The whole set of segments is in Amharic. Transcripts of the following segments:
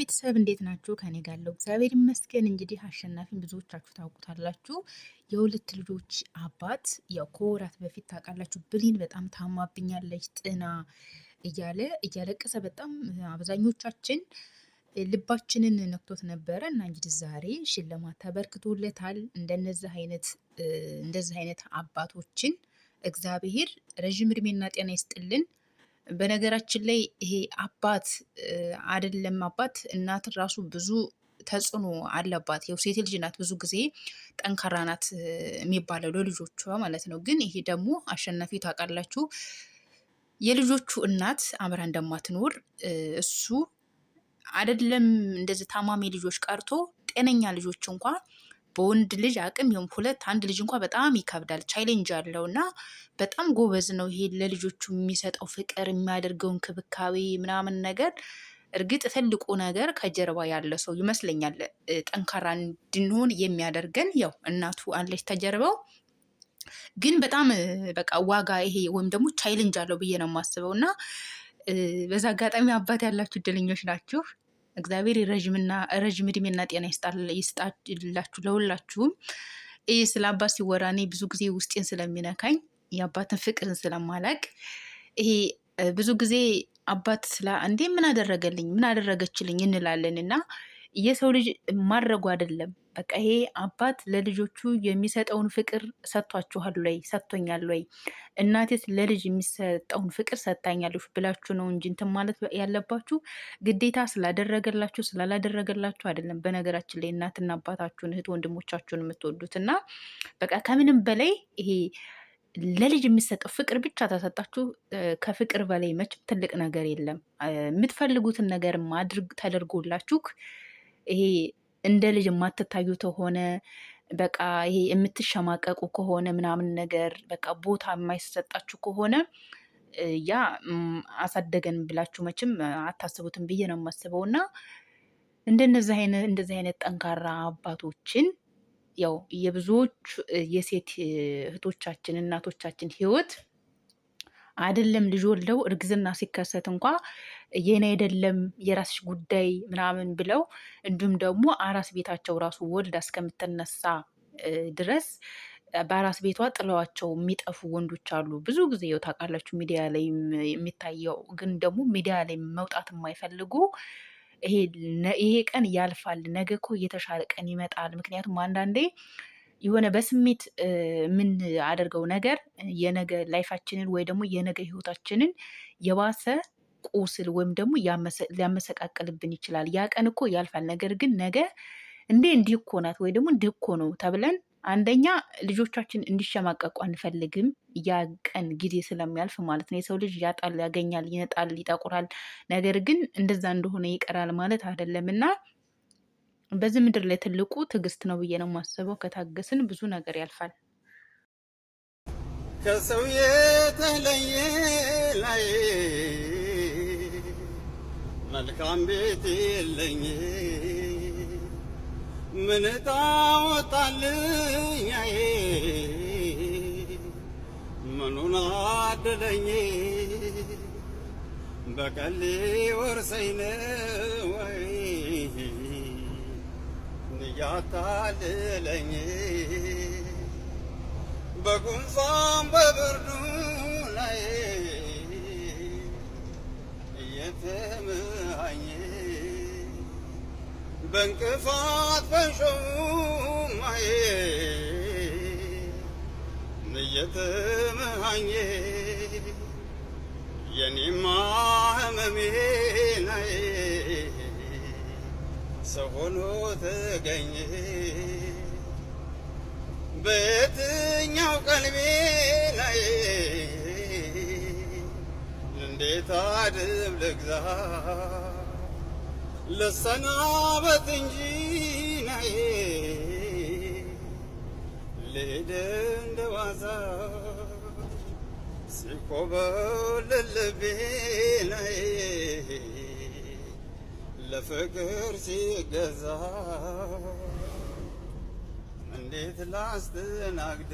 ቤተሰብ እንዴት ናችሁ? ከኔ ጋር ያለው እግዚአብሔር ይመስገን። እንግዲህ አሸናፊን ብዙዎቻችሁ ታውቁታላችሁ። የሁለት ልጆች አባት ያው ከወራት በፊት ታውቃላችሁ ብሌን በጣም ታማብኛለች ጥና እያለቀሰ በጣም አብዛኞቻችን ልባችንን ነክቶት ነበረ እና እንግዲህ ዛሬ ሽልማት ተበርክቶለታል። እንደዚህ አይነት አባቶችን እግዚአብሔር ረዥም እድሜና ጤና ይስጥልን። በነገራችን ላይ ይሄ አባት አይደለም አባት እናት ራሱ ብዙ ተጽዕኖ አለባት። ያው ሴት ልጅ ናት ብዙ ጊዜ ጠንካራ ናት የሚባለው ለልጆቿ ማለት ነው። ግን ይሄ ደግሞ አሸናፊ ታውቃላችሁ የልጆቹ እናት አምራ እንደማትኖር እሱ አይደለም እንደዚህ ታማሚ ልጆች ቀርቶ ጤነኛ ልጆች እንኳን በወንድ ልጅ አቅም ይሁን ሁለት አንድ ልጅ እንኳን በጣም ይከብዳል። ቻሌንጅ አለው እና በጣም ጎበዝ ነው። ይሄ ለልጆቹ የሚሰጠው ፍቅር የሚያደርገው እንክብካቤ ምናምን ነገር እርግጥ ትልቁ ነገር ከጀርባ ያለ ሰው ይመስለኛል ጠንካራ እንድንሆን የሚያደርገን ያው እናቱ አለች ተጀርባው። ግን በጣም በቃ ዋጋ ይሄ ወይም ደግሞ ቻሌንጅ አለው ብዬ ነው የማስበው እና በዛ አጋጣሚ አባት ያላችሁ እድለኞች ናችሁ። እግዚአብሔር ረዥም እድሜና ጤና ይስጣላችሁ ለሁላችሁም። ይህ ስለ አባት ሲወራ እኔ ብዙ ጊዜ ውስጤን ስለሚነካኝ የአባትን ፍቅርን ስለማላቅ ይሄ ብዙ ጊዜ አባት እንዴ ምን አደረገልኝ ምን አደረገችልኝ እንላለን እና የሰው ልጅ ማድረጉ አይደለም በቃ ይሄ አባት ለልጆቹ የሚሰጠውን ፍቅር ሰጥቷችኋል ወይ ሰጥቶኛል ወይ እናቴስ ለልጅ የሚሰጠውን ፍቅር ሰጥታኛለች ብላችሁ ነው እንጂ እንትን ማለት ያለባችሁ ግዴታ ስላደረገላችሁ ስላላደረገላችሁ አይደለም። በነገራችን ላይ እናትና አባታችሁን እህት ወንድሞቻችሁን የምትወዱት እና በቃ ከምንም በላይ ይሄ ለልጅ የሚሰጠው ፍቅር ብቻ ተሰጣችሁ ከፍቅር በላይ መቼም ትልቅ ነገር የለም። የምትፈልጉትን ነገር ማድረግ ተደርጎላችሁ ይሄ እንደ ልጅ የማትታዩ ከሆነ በቃ ይሄ የምትሸማቀቁ ከሆነ ምናምን ነገር በቃ ቦታ የማይሰጣችሁ ከሆነ ያ አሳደገን ብላችሁ መቼም አታስቡትም ብዬ ነው የማስበው እና እንደዚህ አይነት ጠንካራ አባቶችን ያው የብዙዎች የሴት እህቶቻችን እናቶቻችን ህይወት አይደለም ልጅ ወልደው እርግዝና ሲከሰት እንኳ የኔ አይደለም የራስሽ ጉዳይ ምናምን ብለው እንዲሁም ደግሞ አራስ ቤታቸው ራሱ ወልዳ እስከምትነሳ ድረስ በአራስ ቤቷ ጥለዋቸው የሚጠፉ ወንዶች አሉ። ብዙ ጊዜ ያው ታውቃላችሁ ሚዲያ ላይ የሚታየው ግን ደግሞ ሚዲያ ላይ መውጣት የማይፈልጉ ይሄ ቀን ያልፋል፣ ነገ እኮ የተሻለ ቀን ይመጣል። ምክንያቱም አንዳንዴ የሆነ በስሜት ምን አደርገው ነገር የነገ ላይፋችንን ወይ ደግሞ የነገ ህይወታችንን የባሰ ቁስል ወይም ደግሞ ሊያመሰቃቅልብን ይችላል። ያ ቀን እኮ ያልፋል፣ ነገር ግን ነገ እንዲህ እኮ ናት ወይ ደግሞ እንዲህ እኮ ነው ተብለን አንደኛ ልጆቻችን እንዲሸማቀቁ አንፈልግም። ያ ቀን ጊዜ ስለሚያልፍ ማለት ነው። የሰው ልጅ ያጣል፣ ያገኛል፣ ይነጣል፣ ይጠቁራል። ነገር ግን እንደዛ እንደሆነ ይቀራል ማለት አይደለም እና በዚህ ምድር ላይ ትልቁ ትዕግስት ነው ብዬ ነው የማስበው። ከታገስን ብዙ ነገር ያልፋል። ከሰው የተለየ ላይ መልካም ቤት የለኝ ምን ታወጣልኝ ምኑን አደለኝ በቀሌ ወርሰኝ ወይ ያታልለኝ በጉንፋን በብርዱ ላይ እየተመሃኝ በእንቅፋት በሾማዬ እየተመሃኝ የኔማ ህመሜ ላይ ሰው ሆኖ ተገኘ በየትኛው ቀልቤ ላይ እንዴት አድብ ልግዛ ልሰናበት እንጂ ናይ ልሄድ እንደዋዛ ሲኮበልል ልቤ ላይ ለፍቅር ሲገዛ እንዴት ላስተናግድ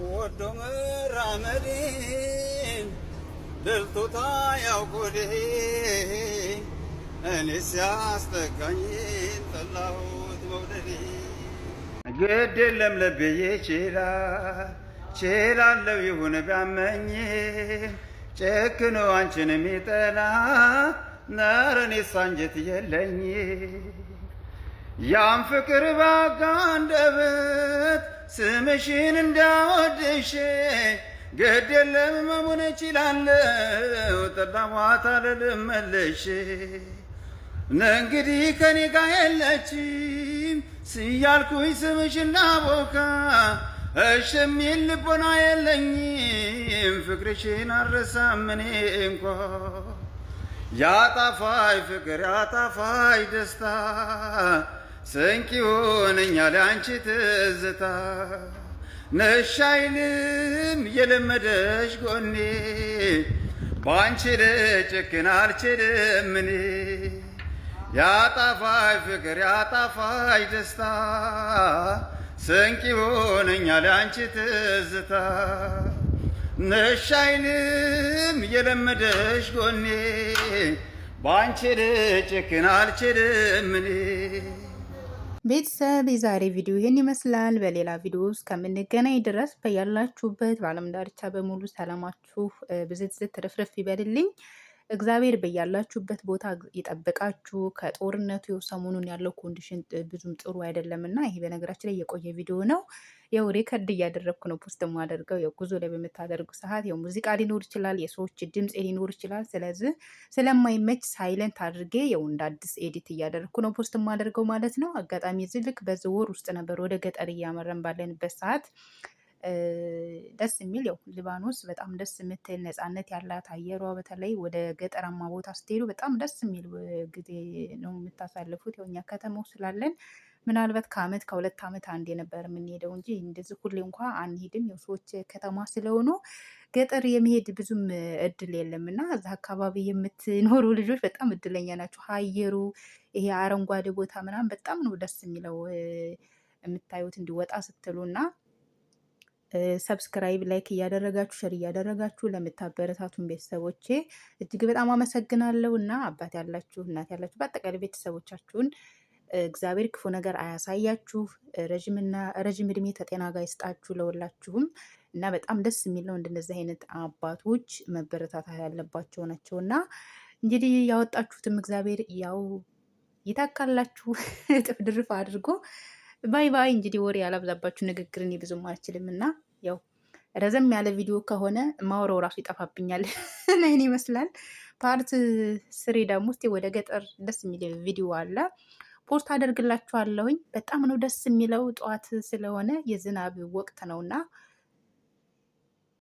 ወዶ መራመድን ደልቶታ ያውቆዴ እኔ ሲያስጠጋኝ ጠላሁት መውደዴ ግድ የለም ልቤ ይችላል ችላለው ይሁን ቢያመኝም ጨክኖ አንቺን የሚጠላ ኧረ እኔስ አንጀት የለኝ ያን ፍቅር ባጋ አንደበት ስምሽን እንዳወድሼ ግድ የለም መሆን እችላለሁ ጠላኋት አልልም መልሼ እንግዲህ ከኔ ጋር የለችም ስያልኩኝ ስምሽን ላቦካ እሽ የሚል ልቦና የለኝም ፍቅርሽን አልረሳም እኔ እንኳ ያጣፋይ ፍቅር ያጣፋይ ደስታ ስንቅ ይሆነኛል አንቺ ትዝታ ነሽ አይልም የለመደሽ ጎኔ ባንቺ ልጨክን አልችልም እኔ ያጣፋይ ፍቅር ያጣፋይ ደስታ ስንቅ ይሆነኛል አንቺ ትዝታ ነሽ አይልም የለመደሽ ጎኔ ባንቺ ልጨክን አልችልም እኔ። ቤተሰብ የዛሬ ቪዲዮ ይህን ይመስላል። በሌላ ቪዲዮ ውስጥ ከምንገናኝ ድረስ በያላችሁበት በዓለም ዳርቻ በሙሉ ሰላማችሁ ብዝት ትርፍርፍ ይበልልኝ። እግዚአብሔር በያላችሁበት ቦታ ይጠብቃችሁ። ከጦርነቱ ሰሞኑን ያለው ኮንዲሽን ብዙም ጥሩ አይደለም እና ይሄ በነገራችን ላይ የቆየ ቪዲዮ ነው። ያው ሪከርድ እያደረግኩ ነው ፖስት የማደርገው። ያው ጉዞ ላይ በምታደርጉ ሰዓት ያው ሙዚቃ ሊኖር ይችላል፣ የሰዎች ድምፅ ሊኖር ይችላል። ስለዚህ ስለማይመች ሳይለንት አድርጌ ያው እንደ አዲስ ኤዲት እያደረግኩ ነው ፖስት የማደርገው ማለት ነው። አጋጣሚ እዚህ ልክ በዚህ ወር ውስጥ ነበር ወደ ገጠር እያመረን ባለንበት ሰዓት ደስ የሚል ያው ሊባኖስ በጣም ደስ የምትል ነፃነት ያላት አየሯ በተለይ ወደ ገጠራማ ቦታ ስትሄዱ በጣም ደስ የሚል ጊዜ ነው የምታሳልፉት። ያው እኛ ከተማው ስላለን ምናልባት ከአመት ከሁለት ዓመት አንዴ ነበር የምንሄደው እንጂ እንደዚህ ሁሌ እንኳ አንሄድም። ያው ሰዎች ከተማ ስለሆኑ ገጠር የመሄድ ብዙም እድል የለም እና እዛ አካባቢ የምትኖሩ ልጆች በጣም እድለኛ ናቸው። አየሩ ይሄ አረንጓዴ ቦታ ምናምን በጣም ነው ደስ የሚለው የምታዩት እንዲወጣ ስትሉ እና ሰብስክራይብ ላይክ እያደረጋችሁ ሸር እያደረጋችሁ ለምታበረታቱን ቤተሰቦቼ እጅግ በጣም አመሰግናለሁ። እና አባት ያላችሁ እናት ያላችሁ በአጠቃላይ ቤተሰቦቻችሁን እግዚአብሔር ክፉ ነገር አያሳያችሁ፣ ረዥም እድሜ ከጤና ጋር ይስጣችሁ ለሁላችሁም። እና በጣም ደስ የሚል ነው። እንደነዚህ አይነት አባቶች መበረታታት ያለባቸው ናቸው። እና እንግዲህ ያወጣችሁትም እግዚአብሔር ያው ይታካላችሁ እጥፍ ድርፍ አድርጎ። ባይ ባይ። እንግዲህ ወሬ ያላብዛባችሁ ንግግር እኔ ብዙም አልችልም እና ያው ረዘም ያለ ቪዲዮ ከሆነ ማውራው ራሱ ይጠፋብኛል እና ይህን ይመስላል። ፓርት ስሪ ደግሞ እስኪ ወደ ገጠር ደስ የሚል ቪዲዮ አለ ፖስት አደርግላችኋለሁኝ። በጣም ነው ደስ የሚለው። ጠዋት ስለሆነ የዝናብ ወቅት ነውና